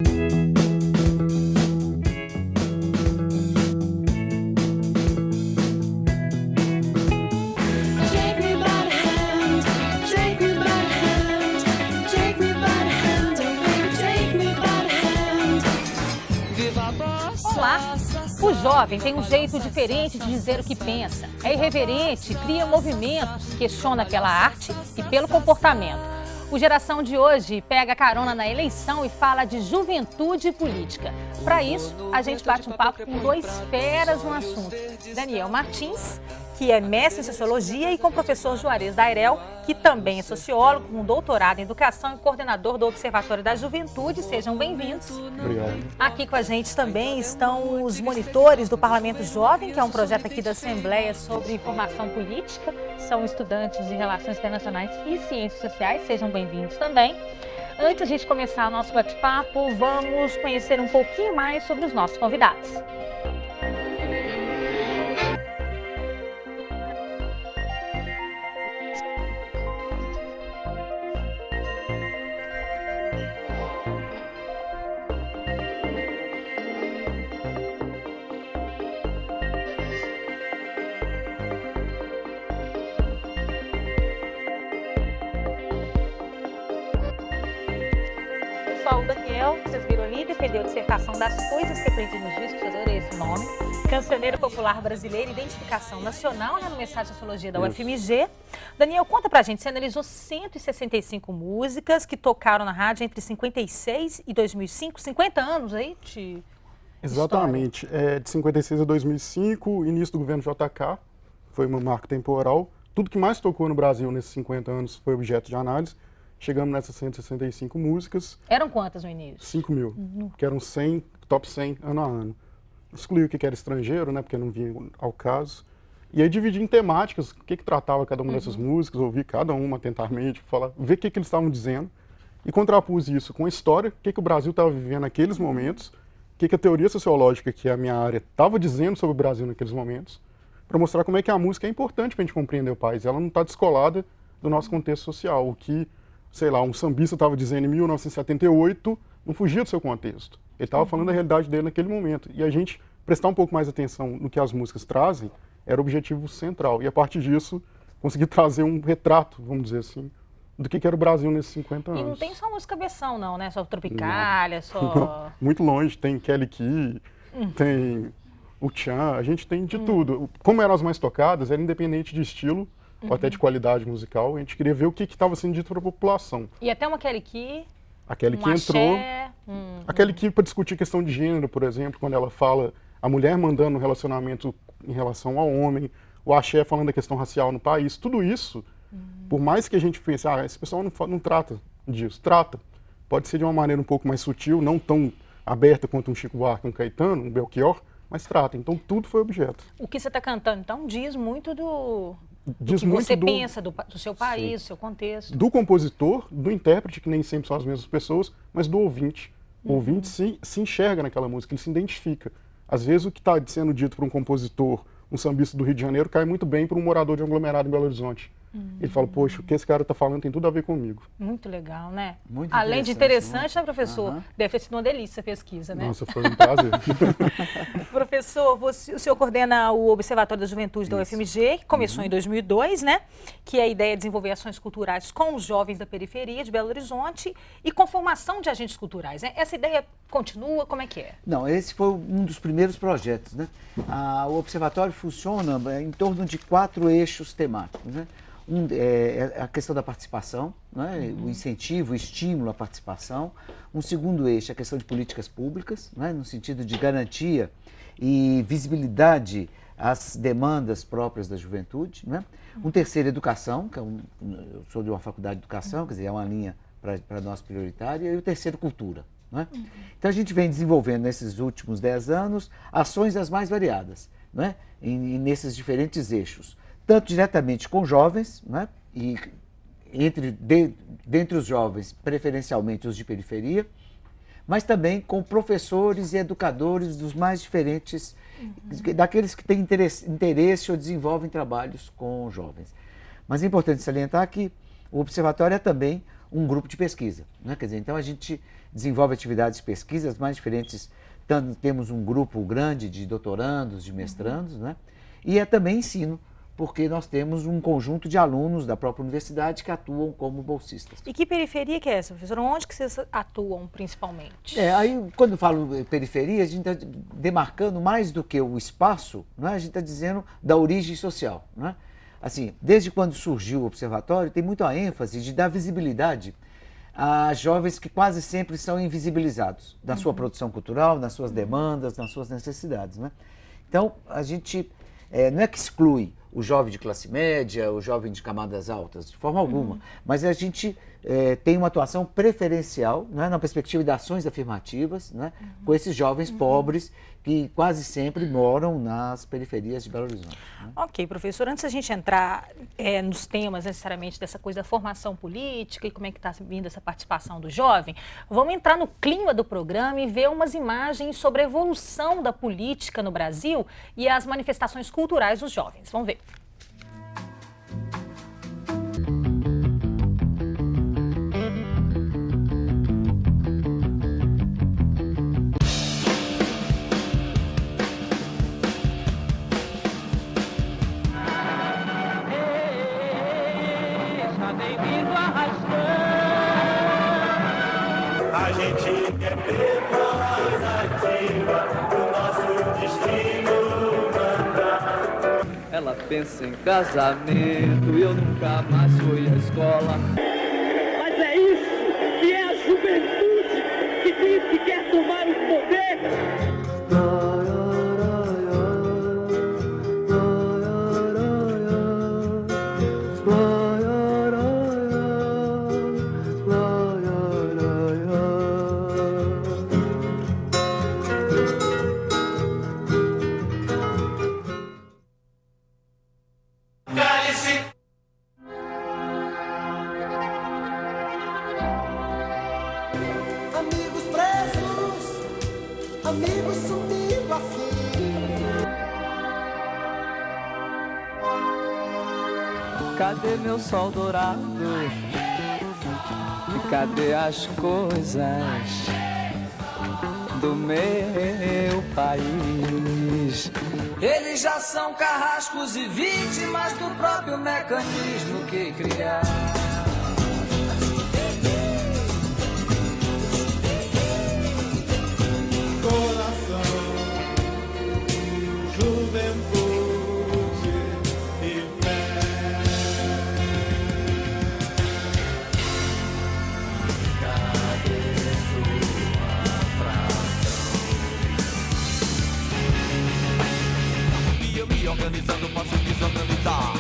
Olá! O jovem tem um jeito diferente de dizer o que pensa. É irreverente, cria movimentos, questiona pela arte e pelo comportamento. O Geração de hoje pega carona na eleição e fala de juventude e política. Para isso, a gente bate um papo com dois feras no assunto. Daniel Martins, que é mestre em Sociologia, e com o professor Juarez Dairel, que também é sociólogo, com doutorado em Educação e coordenador do Observatório da Juventude. Sejam bem-vindos. Obrigado. Aqui com a gente também estão os monitores do Parlamento Jovem, que é um projeto aqui da Assembleia sobre formação política. São estudantes de Relações Internacionais e Ciências Sociais. Sejam bem-vindos também. Antes de a gente começar o nosso bate-papo, vamos conhecer um pouquinho mais sobre os nossos convidados. O Daniel, vocês viram ali, defendeu a dissertação das coisas que aprendi nos discos, eu adorei esse nome. Cancioneiro popular brasileiro, identificação nacional, no mestrado de Sociologia da UFMG. Daniel, conta pra gente, você analisou 165 músicas que tocaram na rádio entre 56 e 2005, 50 anos aí de Exatamente, de 56 a 2005, início do governo JK, foi um marco temporal. Tudo que mais tocou no Brasil nesses 50 anos foi objeto de análise. Chegamos nessas 165 músicas. Eram quantas no início? 5 mil, que eram 100, top 100 ano a ano. Excluí o que era estrangeiro, né, porque não vinha ao caso. E aí dividi em temáticas, o que tratava cada uma dessas músicas, ouvi cada uma atentamente, ver o que eles estavam dizendo, e contrapus isso com a história, o que o Brasil estava vivendo naqueles momentos, o que a teoria sociológica, que é a minha área, estava dizendo sobre o Brasil naqueles momentos, para mostrar como é que a música é importante para a gente compreender o país. Ela não está descolada do nosso contexto social, o que, sei lá, um sambista estava dizendo em 1978, não fugia do seu contexto. Ele estava falando da realidade dele naquele momento. E a gente prestar um pouco mais atenção no que as músicas trazem era o objetivo central. E a partir disso, conseguir trazer um retrato, vamos dizer assim, do que era o Brasil nesses 50 anos. E não tem só música versão, não, né? Só Tropicália, só... Não, muito longe, tem Kelly Key, tem o Tchan, a gente tem de tudo. Como eram as mais tocadas, era independente de estilo, ou até de qualidade musical, a gente queria ver o que estava sendo dito para a população. E até uma Kelly Key, a Kelly Key entrou. A Kelly Key para discutir questão de gênero, por exemplo, quando ela fala a mulher mandando um relacionamento em relação ao homem, o axé falando da questão racial no país, tudo isso, por mais que a gente pense, esse pessoal não trata disso, trata. Pode ser de uma maneira um pouco mais sutil, não tão aberta quanto um Chico Buarque, um Caetano, um Belchior, mas trata. Então tudo foi objeto. O que você está cantando, então, diz muito do Diz que muito você pensa do seu país, Sim. do seu contexto. Do compositor, do intérprete, que nem sempre são as mesmas pessoas, mas do ouvinte. O ouvinte se enxerga naquela música, ele se identifica. Às vezes o que está sendo dito por um compositor, um sambista do Rio de Janeiro, cai muito bem para um morador de um aglomerado em Belo Horizonte. Ele fala, poxa, o que esse cara está falando tem tudo a ver comigo. Muito legal, né? Muito Além de interessante, né, professor? Uhum. Deve ter sido uma delícia a pesquisa, né? Nossa, foi um prazer. Professor, o senhor coordena o Observatório da Juventude da UFMG, que começou em 2002, né? Que é a ideia de desenvolver ações culturais com os jovens da periferia de Belo Horizonte e com formação de agentes culturais, né? Essa ideia continua? Como é que é? Não, esse foi um dos primeiros projetos, né? O Observatório funciona em torno de 4 eixos temáticos, né? É a questão da participação, né? O incentivo, o estímulo à participação. Um segundo eixo é a questão de políticas públicas, né? No sentido de garantia e visibilidade às demandas próprias da juventude, né? Um terceiro, educação, que eu sou de uma faculdade de educação, quer dizer, é uma linha para nós prioritária. E o terceiro, cultura. Né? Então a gente vem desenvolvendo nesses últimos 10 anos ações as mais variadas, né? Nesses diferentes eixos. Tanto diretamente com jovens, né? E dentre os jovens, preferencialmente os de periferia, mas também com professores e educadores dos mais diferentes, daqueles que têm interesse ou desenvolvem trabalhos com jovens. Mas é importante salientar que o Observatório é também um grupo de pesquisa, né? Quer dizer, então a gente desenvolve atividades de pesquisa as mais diferentes. Temos um grupo grande de doutorandos, de mestrandos, né? E é também ensino, porque nós temos um conjunto de alunos da própria universidade que atuam como bolsistas. E que periferia que é essa, professor? Onde que vocês atuam principalmente? Aí, quando eu falo periferia, a gente está demarcando mais do que o espaço, né? A gente está dizendo da origem social, né? Assim, desde quando surgiu o observatório, tem muito a ênfase de dar visibilidade a jovens que quase sempre são invisibilizados da sua produção cultural, nas suas demandas, nas suas necessidades, né? Então, a gente não é que exclui o jovem de classe média, o jovem de camadas altas, de forma alguma, mas a gente tem uma atuação preferencial, né, na perspectiva de ações afirmativas, né, com esses jovens pobres que quase sempre moram nas periferias de Belo Horizonte. Né? Ok, professor, antes da gente entrar nos temas necessariamente dessa coisa da formação política e como é que está vindo essa participação do jovem, vamos entrar no clima do programa e ver umas imagens sobre a evolução da política no Brasil e as manifestações culturais dos jovens. Vamos ver. A gente quer ter voz ativa, o nosso destino mandar. Ela pensa em casamento, eu nunca mais fui à escola. Mas é isso que é a juventude que diz que quer tomar o poder. Amigos presos, amigos sumindo assim. Cadê meu sol dourado? E cadê as coisas do meu país? Eles já são carrascos e vítimas do próprio mecanismo que criaram. Organizando, posso desorganizar.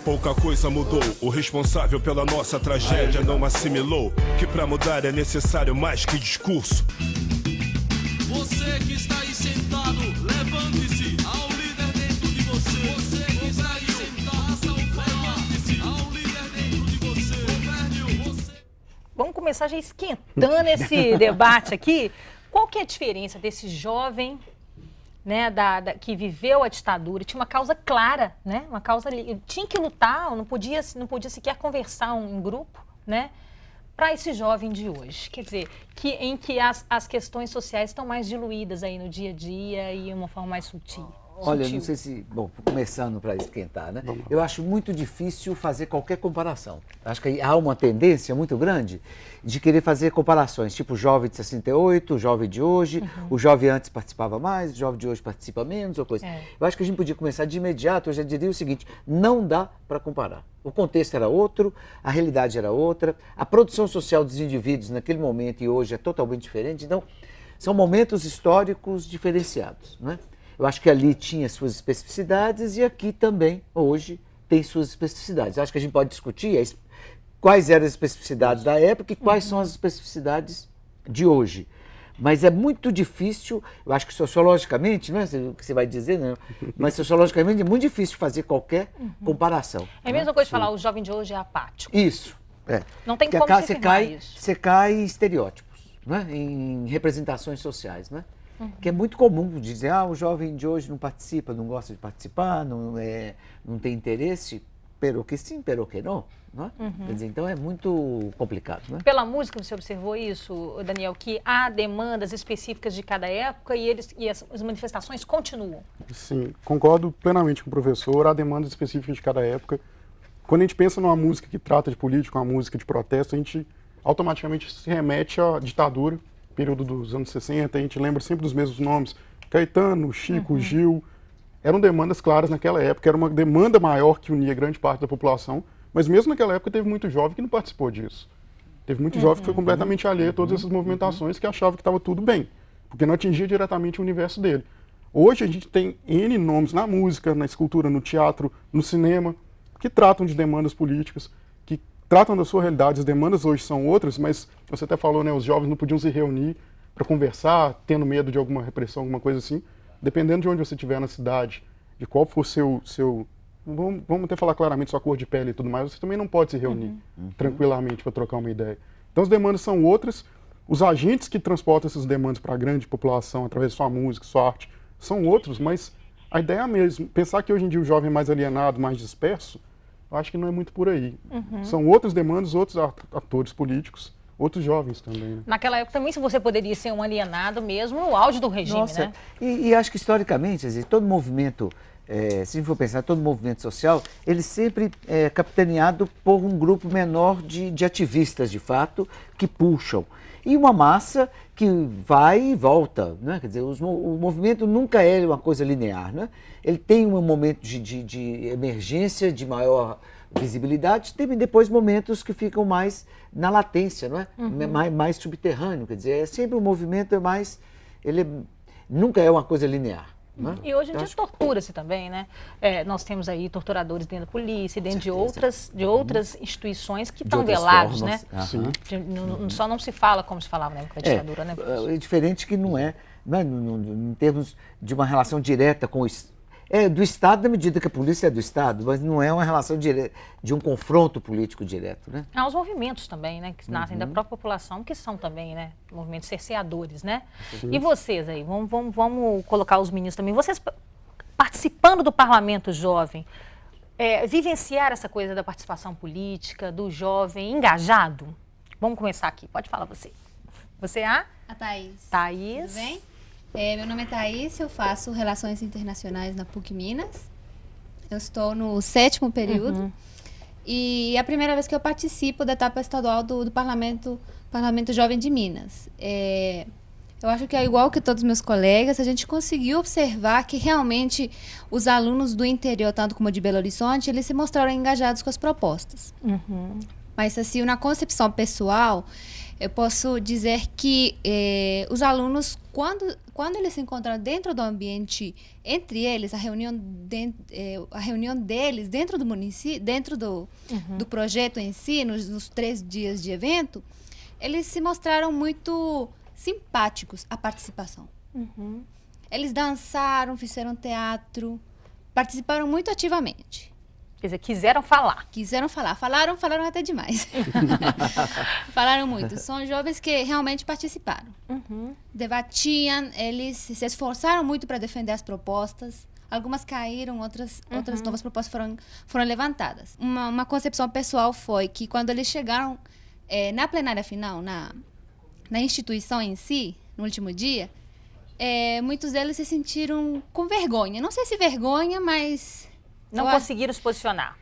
Pouca coisa mudou, o responsável pela nossa tragédia não assimilou que pra mudar é necessário mais que discurso. Você que está aí sentado, levante-se ao líder dentro de você. Você que está aí sentado, levante-se ao líder dentro de você. Governe-o, você. Vamos começar já esquentando esse debate aqui. Qual que é a diferença desse jovem, né, que viveu a ditadura, tinha uma causa clara, né, uma causa ali, tinha que lutar, não podia sequer conversar em grupo, né, para esse jovem de hoje? Quer dizer, em que as questões sociais estão mais diluídas aí no dia a dia e de uma forma mais sutil. Olha, não sei se... Bom, começando para esquentar, né? Eu acho muito difícil fazer qualquer comparação. Acho que há uma tendência muito grande de querer fazer comparações, tipo o jovem de 68, o jovem de hoje, o jovem antes participava mais, o jovem de hoje participa menos, ou coisa. Eu acho que a gente podia começar de imediato, eu já diria o seguinte, não dá para comparar. O contexto era outro, a realidade era outra, a produção social dos indivíduos naquele momento e hoje é totalmente diferente, então são momentos históricos diferenciados, né? Eu acho que ali tinha suas especificidades e aqui também, hoje, tem suas especificidades. Eu acho que a gente pode discutir quais eram as especificidades da época e quais são as especificidades de hoje. Mas é muito difícil, eu acho que sociologicamente, não é o que você vai dizer, não, mas sociologicamente é muito difícil fazer qualquer comparação. É a mesma coisa de falar, o jovem de hoje é apático. Isso. Não tem como você afirmar isso. Você cai em estereótipos, né? Em representações sociais, né? Que é muito comum de dizer, o jovem de hoje não participa, não gosta de participar, não tem interesse, pero que sim, pero que não. Não é? Quer dizer, então é muito complicado, né? Pela música você observou isso, Daniel, que há demandas específicas de cada época e as manifestações continuam? Sim, concordo plenamente com o professor, há demandas específicas de cada época. Quando a gente pensa numa música que trata de política, uma música de protesto, a gente automaticamente se remete à ditadura, período dos anos 60, a gente lembra sempre dos mesmos nomes, Caetano, Chico, Gil. Eram demandas claras naquela época, era uma demanda maior que unia grande parte da população, mas mesmo naquela época teve muito jovem que não participou disso. Teve muito jovem que foi completamente alheio a todas essas movimentações, que achava que estava tudo bem, porque não atingia diretamente o universo dele. Hoje a gente tem N nomes na música, na escultura, no teatro, no cinema, que tratam de demandas políticas, que tratam da sua realidade. As demandas hoje são outras, mas você até falou, né, os jovens não podiam se reunir para conversar, tendo medo de alguma repressão, alguma coisa assim. Dependendo de onde você estiver na cidade, de qual for seu vamos até falar claramente, sua cor de pele e tudo mais, você também não pode se reunir tranquilamente para trocar uma ideia. Então as demandas são outras, os agentes que transportam essas demandas para a grande população através de sua música, sua arte, são outros, mas a ideia é a mesma. Pensar que hoje em dia o jovem é mais alienado, mais disperso, eu acho que não é muito por aí. São outras demandas, outros atores políticos, outros jovens também. Né? Naquela época também, se você poderia ser um alienado mesmo no auge do regime, Nossa, né? E acho que historicamente, quer dizer, todo movimento, se for pensar, todo movimento social, ele sempre é capitaneado por um grupo menor de ativistas, de fato, que puxam. E uma massa que vai e volta, né? Quer dizer, o movimento nunca é uma coisa linear, né? Ele tem um momento de emergência, de maior visibilidade, tem depois momentos que ficam mais na latência, não é? Mais subterrâneo, quer dizer, é sempre um movimento nunca é uma coisa linear. Né? E hoje em dia tortura-se também, né? Nós temos aí torturadores dentro da polícia e dentro de outras instituições que estão velados, né? Só não se fala como se falava na época da ditadura, né, professor? É diferente que não é em termos de uma relação direta com o do Estado, na medida que a polícia é do Estado, mas não é uma relação de um confronto político direto, né? Há os movimentos também, né, que nascem da própria população, que são também, né, movimentos cerceadores, né? Sim. E vocês aí, vamos colocar os meninos também, vocês participando do parlamento jovem, vivenciar essa coisa da participação política, do jovem engajado? Vamos começar aqui, pode falar você. Você é a Thaís. Thaís. Tudo bem? Meu nome é Thaís, eu faço Relações Internacionais na PUC Minas. Eu estou no 7º período e é a primeira vez que eu participo da etapa estadual do Parlamento Jovem de Minas. Eu acho que é igual que todos os meus colegas, a gente conseguiu observar que realmente os alunos do interior, tanto como de Belo Horizonte, eles se mostraram engajados com as propostas. Mas assim, na concepção pessoal, eu posso dizer que os alunos, quando eles se encontram dentro do ambiente, entre eles, a reunião deles dentro do município, dentro do projeto em si, nos 3 dias de evento, eles se mostraram muito simpáticos à participação. Eles dançaram, fizeram teatro, participaram muito ativamente. Quer dizer, quiseram falar. Quiseram falar. Falaram até demais. Falaram muito. São jovens que realmente participaram. Debatiam, eles se esforçaram muito para defender as propostas. Algumas caíram, outras novas propostas foram levantadas. Uma concepção pessoal foi que quando eles chegaram na plenária final, na instituição em si, no último dia, muitos deles se sentiram com vergonha. Não sei se vergonha, mas... Não conseguiram se posicionar.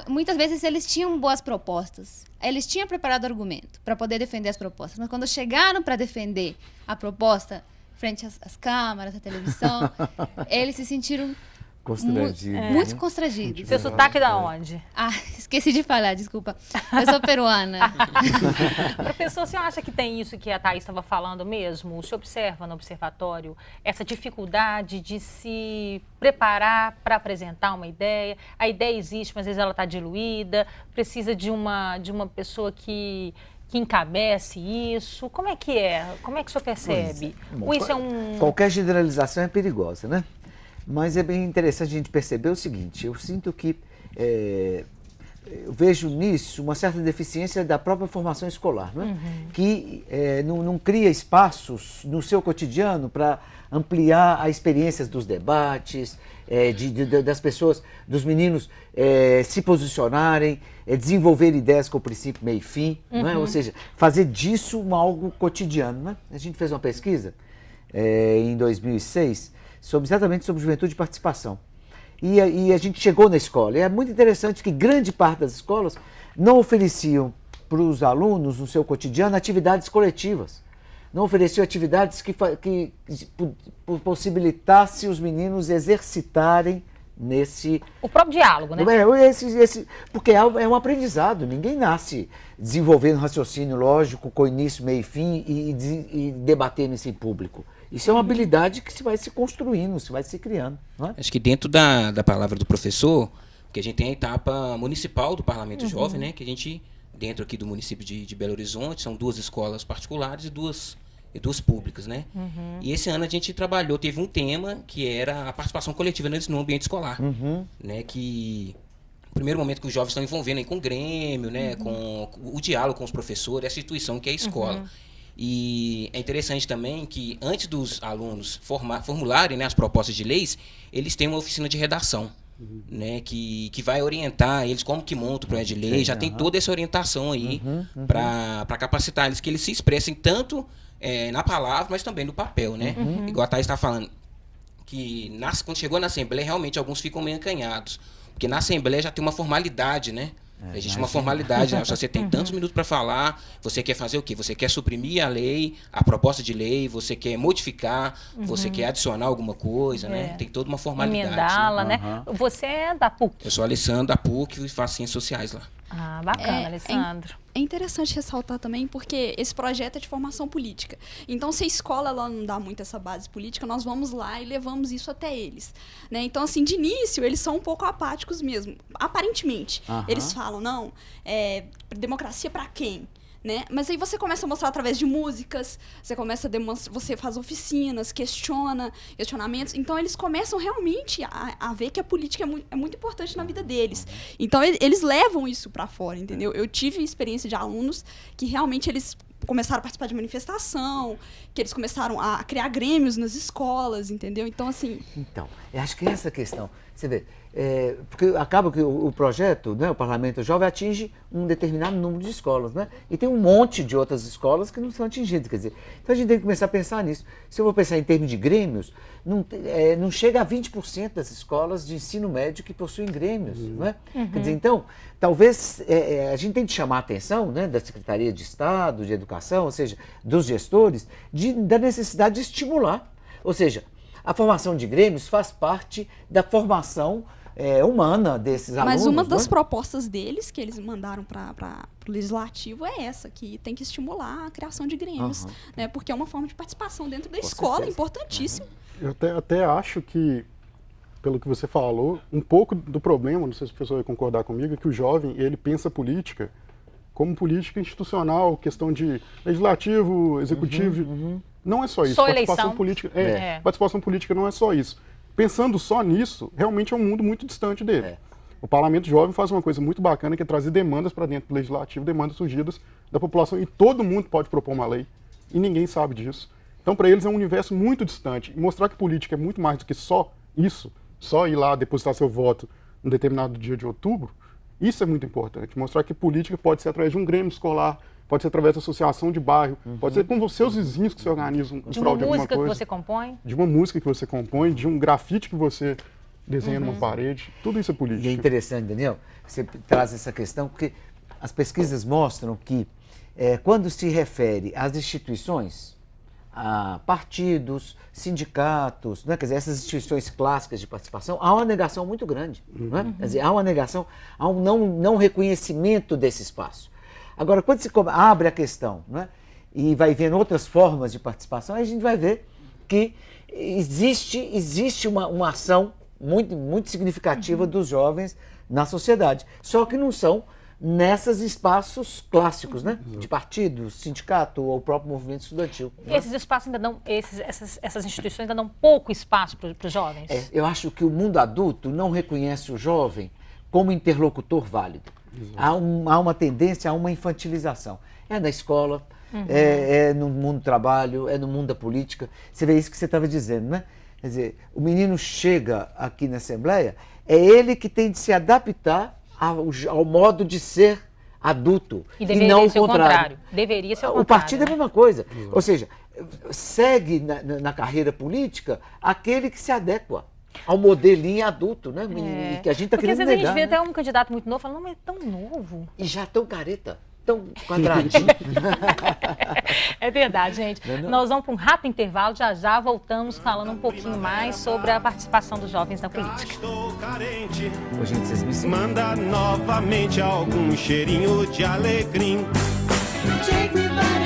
Muitas vezes eles tinham boas propostas. Eles tinham preparado argumento para poder defender as propostas. Mas quando chegaram para defender a proposta frente às câmaras, à televisão, eles se sentiram muito constrangidos. Seu sotaque da onde? Esqueci de falar, desculpa. Eu sou peruana. Professor, o senhor acha que tem isso que a Thaís estava falando mesmo? O senhor observa no observatório essa dificuldade de se preparar para apresentar uma ideia? A ideia existe, mas às vezes ela está diluída, precisa de uma pessoa que encabece isso. Como é que é? Como é que o senhor percebe? Qualquer generalização é perigosa, né? Mas é bem interessante a gente perceber o seguinte, eu sinto que vejo nisso uma certa deficiência da própria formação escolar, né? Que não cria espaços no seu cotidiano para ampliar as experiências dos debates, das pessoas, dos meninos se posicionarem, desenvolver ideias com princípio, meio e fim, não é? Ou seja, fazer disso algo cotidiano, né? A gente fez uma pesquisa em 2006 exatamente sobre juventude e participação. E a gente chegou na escola. E é muito interessante que grande parte das escolas não ofereciam para os alunos, no seu cotidiano, atividades coletivas. Não ofereciam atividades que possibilitassem os meninos exercitarem nesse... O próprio diálogo, né? Porque é um aprendizado. Ninguém nasce desenvolvendo raciocínio lógico com início, meio e fim e debatendo isso em público. Isso é uma habilidade que se vai se construindo, se vai se criando. Não é? Acho que dentro da palavra do professor, que a gente tem a etapa municipal do Parlamento Jovem, né? Que a gente, dentro aqui do município de Belo Horizonte, são 2 escolas particulares e duas públicas, né? E esse ano a gente trabalhou, teve um tema que era a participação coletiva no ambiente escolar, né? Que no primeiro momento que os jovens estão envolvendo aí com o Grêmio, né? Com o diálogo com os professores, essa instituição que é a escola. E é interessante também que antes dos alunos formularem, né, as propostas de leis, eles têm uma oficina de redação, né, que vai orientar eles como que monta o projeto de lei, já tem toda essa orientação aí para capacitar eles, que eles se expressem tanto na palavra, mas também no papel, né? Igual a Thaís está falando, que quando chegou na Assembleia, realmente alguns ficam meio acanhados, porque na Assembleia já tem uma formalidade, né? Existe uma formalidade, né? Você tem tantos minutos para falar, você quer fazer o quê? Você quer suprimir a lei, a proposta de lei, você quer modificar, você quer adicionar alguma coisa, né? Tem toda uma formalidade. Emendá-la, né? Você é da PUC. Eu sou Alessandro, da PUC, e faço ciências sociais lá. Ah, bacana, Alessandro. É interessante ressaltar também porque esse projeto é de formação política. Então, se a escola ela não dá muito essa base política, nós vamos lá e levamos isso até eles, né? Então, assim, de início, eles são um pouco apáticos mesmo, aparentemente. Eles falam, não, democracia para quem? Né? Mas aí você começa a mostrar através de músicas, você começa a demonstrar, você faz oficinas, questionamentos. Então, eles começam realmente a ver que a política é muito importante na vida deles. Então, eles levam isso para fora, entendeu? Eu tive experiência de alunos que realmente eles começaram a participar de manifestação, que eles começaram a criar grêmios nas escolas, entendeu? Então, assim... Então, eu acho que essa questão, você vê, porque acaba que o projeto, né, o Parlamento Jovem, atinge um determinado número de escolas, né? E tem um monte de outras escolas que não são atingidas, quer dizer, então a gente tem que começar a pensar nisso. Se eu vou pensar em termos de grêmios, não chega a 20% das escolas de ensino médio que possuem grêmios, não é? Quer dizer, então, talvez a gente tem que chamar a atenção, né, da Secretaria de Estado, de Educação, ou seja, dos gestores, da necessidade de estimular. Ou seja, a formação de grêmios faz parte da formação humana desses alunos. Mas uma das propostas deles, que eles mandaram para o Legislativo, é essa, que tem que estimular a criação de grêmios, né, porque é uma forma de participação dentro da escola, importantíssimo. Eu até acho que, pelo que você falou, um pouco do problema, não sei se o professor vai concordar comigo, é que o jovem, ele pensa política como política institucional, questão de legislativo, executivo, não é só isso. Só participação eleição. política, participação política não é só isso. Pensando só nisso, realmente é um mundo muito distante dele. O Parlamento Jovem faz uma coisa muito bacana, que é trazer demandas para dentro do legislativo, demandas surgidas da população, e todo mundo pode propor uma lei, e ninguém sabe disso. Então, para eles é um universo muito distante. E mostrar que política é muito mais do que só isso, só ir lá depositar seu voto num determinado dia de outubro, isso é muito importante. Mostrar que política pode ser através de um grêmio escolar, pode ser através da associação de bairro, pode ser com os seus vizinhos que se organizam em prol de alguma coisa. De uma música que você compõe? De uma música que você compõe, de um grafite que você desenha numa parede. Tudo isso é política. E é interessante, Daniel, você traz essa questão, porque as pesquisas mostram que quando se refere às instituições, a partidos, sindicatos, né? Quer dizer, essas instituições clássicas de participação, há uma negação muito grande. Né? Quer dizer, há uma negação, há um não reconhecimento desse espaço. Agora, quando se abre a questão, né, e vai vendo outras formas de participação, aí a gente vai ver que existe uma ação muito significativa dos jovens na sociedade. Só que não são nesses espaços clássicos, né? De partido, sindicato ou o próprio movimento estudantil. Esses espaços ainda dão, essas instituições ainda dão pouco espaço para os jovens? Eu acho que o mundo adulto não reconhece o jovem como interlocutor válido. Há uma tendência a uma infantilização. É na escola, é no mundo do trabalho, é no mundo da política. Você vê isso que você estava dizendo, né? Quer dizer, o menino chega aqui na Assembleia, é ele que tem de se adaptar ao modo de ser adulto. E não o contrário. Deveria ser o contrário. O partido é a mesma coisa. Ou seja, segue na carreira política aquele que se adequa ao modelinho adulto, né? Que a gente está querendo negar. Porque às vezes a gente vê até um candidato muito novo falando, não, mas é tão novo. E já tão careta, tão quadradinho. É verdade, gente. Nós vamos para um rápido intervalo, já voltamos falando um pouquinho mais sobre a participação dos jovens na política. Ô, gente, vocês me Manda novamente algum cheirinho de alecrim. Take me by